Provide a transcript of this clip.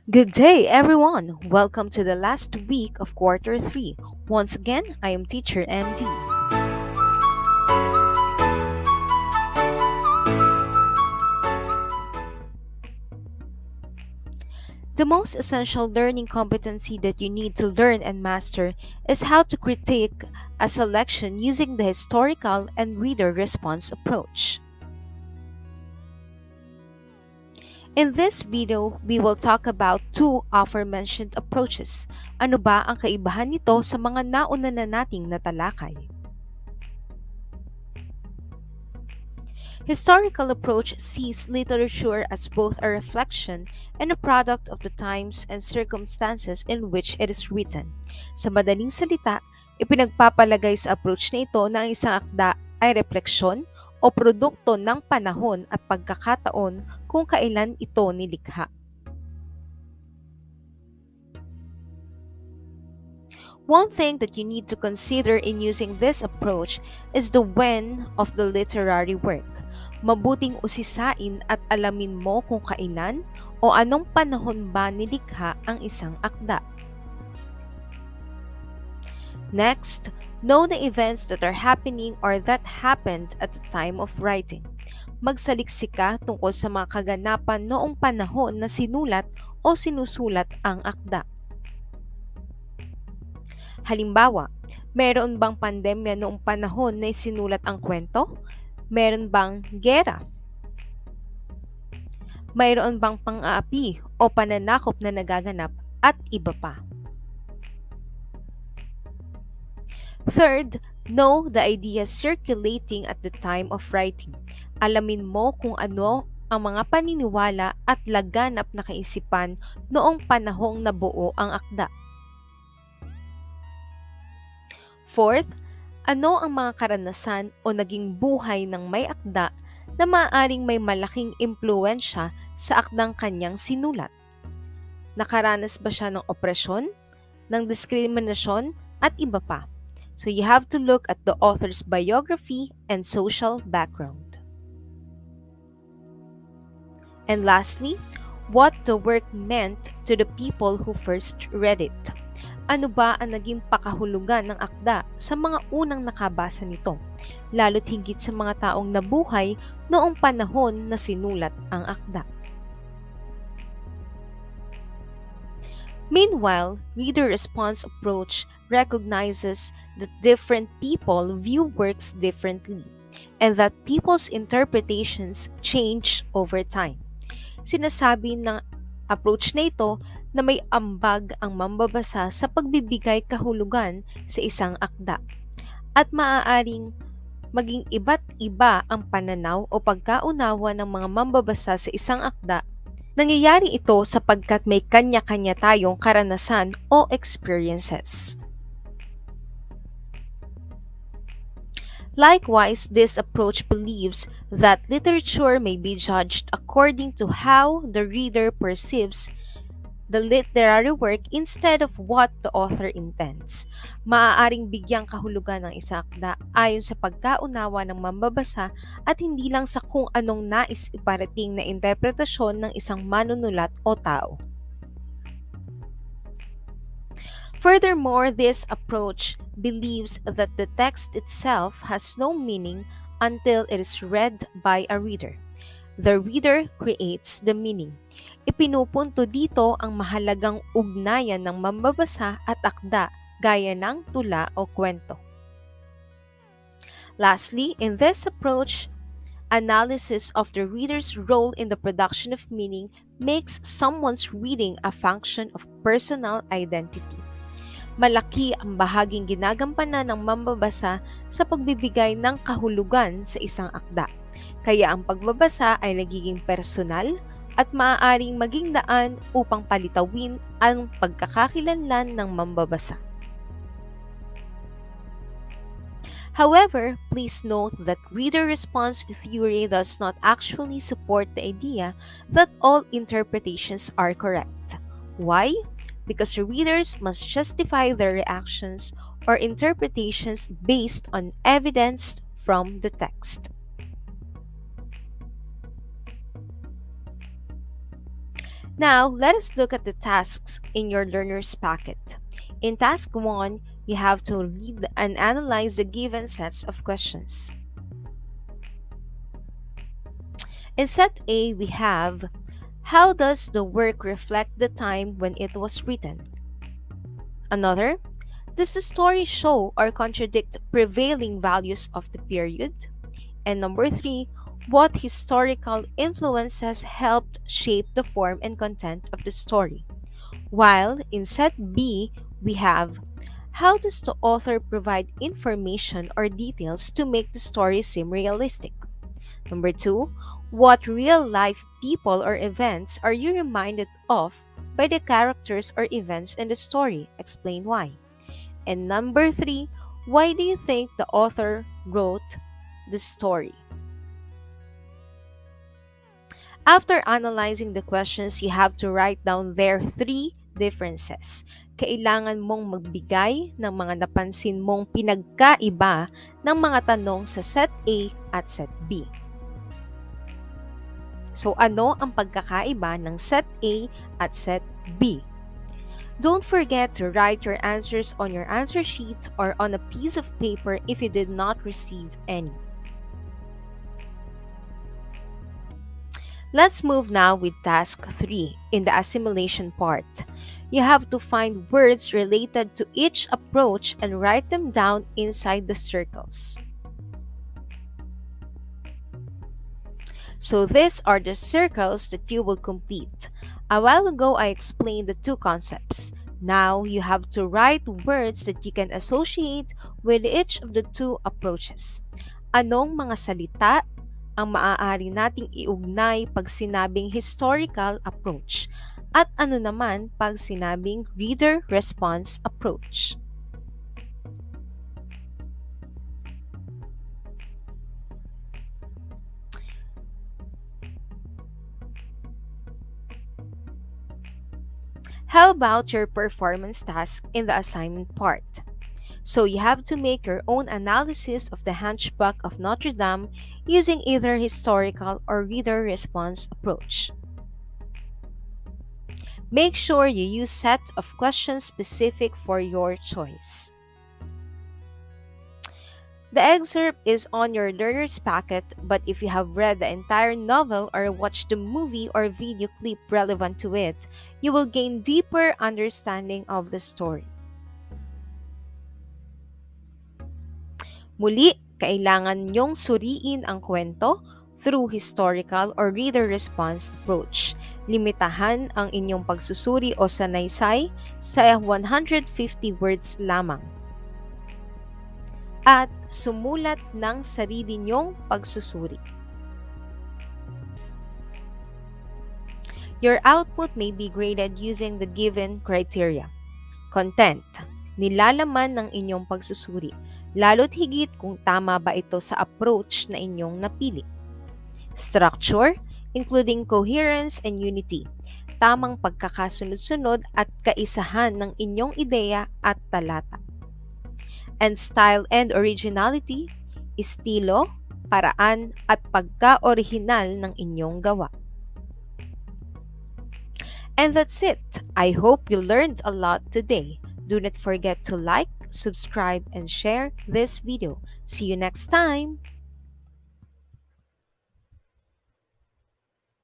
Good day, everyone! Welcome to the last week of quarter 3. Once again, I am Teacher MD. The most essential learning competency that you need to learn and master is how to critique a selection using the historical and reader response approach. In this video, we will talk about two aforementioned approaches. Ano ba ang kaibahan nito sa mga nauna na nating natalakay? Historical approach sees literature as both a reflection and a product of the times and circumstances in which it is written. Sa madaling salita, ipinagpapalagay sa approach na ito na ang isang akda ay refleksyon o produkto ng panahon at pagkakataon kung kailan ito nilikha. One thing that you need to consider in using this approach is the when of the literary work. Mabuting usisain at alamin mo kung kailan o anong panahon ba nilikha ang isang akda. Next, know the events that are happening or that happened at the time of writing. Magsaliksik ka tungkol sa mga kaganapan noong panahon na sinulat o sinusulat ang akda. Halimbawa, meron bang pandemya noong panahon na isinulat ang kwento? Meron bang gera? Mayroon bang pang-aapi o pananakop na nagaganap at iba pa? Third, know the ideas circulating at the time of writing. Alamin mo kung ano ang mga paniniwala at laganap na kaisipan noong panahong nabuo ang akda. Fourth, ano ang mga karanasan o naging buhay ng may akda na maaaring may malaking impluensya sa akdang kanyang sinulat? Nakaranas ba siya ng opresyon, ng diskriminasyon, at iba pa? So you have to look at the author's biography and social background. And lastly, what the work meant to the people who first read it. Ano ba ang naging pakahulugan ng akda sa mga unang nakabasa nito, lalo't higit sa mga taong nabuhay noong panahon na sinulat ang akda? Meanwhile, reader response approach recognizes that different people view works differently and that people's interpretations change over time. Sinasabi ng approach na ito na may ambag ang mambabasa sa pagbibigay kahulugan sa isang akda at maaaring maging iba't iba ang pananaw o pagkaunawa ng mga mambabasa sa isang akda. Nangyayari ito sapagkat may kanya-kanya tayong karanasan o experiences. Likewise, this approach believes that literature may be judged according to how the reader perceives the literary work instead of what the author intends. Maaaring bigyang kahulugan ng isang akda ayon sa pagkaunawa ng mambabasa at hindi lang sa kung anong nais iparating na interpretasyon ng isang manunulat o tao. Furthermore, this approach believes that the text itself has no meaning until it is read by a reader. The reader creates the meaning. Ipinupunto dito ang mahalagang ugnayan ng mambabasa at akda gaya ng tula o kwento. Lastly, in this approach, analysis of the reader's role in the production of meaning makes someone's reading a function of personal identity. Malaki ang bahaging ginagampanan ng mambabasa sa pagbibigay ng kahulugan sa isang akda. Kaya ang pagbabasa ay nagiging personal at maaaring maging daan upang palitawin ang pagkakakilanlan ng mambabasa. However, please note that reader response theory does not actually support the idea that all interpretations are correct. Why? Because readers must justify their reactions or interpretations based on evidence from the text. Now, let us look at the tasks in your learner's packet. In task 1, you have to read and analyze the given sets of questions. In set A, we have, how does the work reflect the time when it was written? Another, does the story show or contradict prevailing values of the period? And number 3, what historical influences helped shape the form and content of the story? While in set B, we have, how does the author provide information or details to make the story seem realistic? Number 2, what real life people or events are you reminded of by the characters or events in the story? Explain why. And number 3, why do you think the author wrote the story? After analyzing the questions, you have to write down their three differences. Kailangan mong magbigay ng mga napansin mong pinagkaiba ng mga tanong sa set A at set B. So, ano ang pagkakaiba ng set A at set B? Don't forget to write your answers on your answer sheet or on a piece of paper if you did not receive any. Let's move now with task 3 in the assimilation part. You have to find words related to each approach and write them down inside the circles. So these are the circles that you will complete. A while ago, I explained the two concepts. Now, you have to write words that you can associate with each of the two approaches. Anong mga salita ang maaari nating iugnay pag sinabing historical approach? At ano naman pag sinabing reader-response approach? How about your performance task in the assignment part? So you have to make your own analysis of the Hunchback of Notre Dame using either historical or reader response approach. Make sure you use sets of questions specific for your choice. The excerpt is on your learner's packet, but if you have read the entire novel or watched the movie or video clip relevant to it, you will gain deeper understanding of the story. Muli, kailangan niyong suriin ang kwento through historical or reader response approach. Limitahan ang inyong pagsusuri o sanaysay sa 150 words lamang. At sumulat ng sarili niyong pagsusuri. Your output may be graded using the given criteria. Content, nilalaman ng inyong pagsusuri, lalo't higit kung tama ba ito sa approach na inyong napili. Structure, including coherence and unity, tamang pagkakasunod-sunod at kaisahan ng inyong ideya at talata. And style and originality, estilo, paraan at pagka-orihinal ng inyong gawa. And that's it. I hope you learned a lot today. Do not forget to like, subscribe, and share this video. See you next time!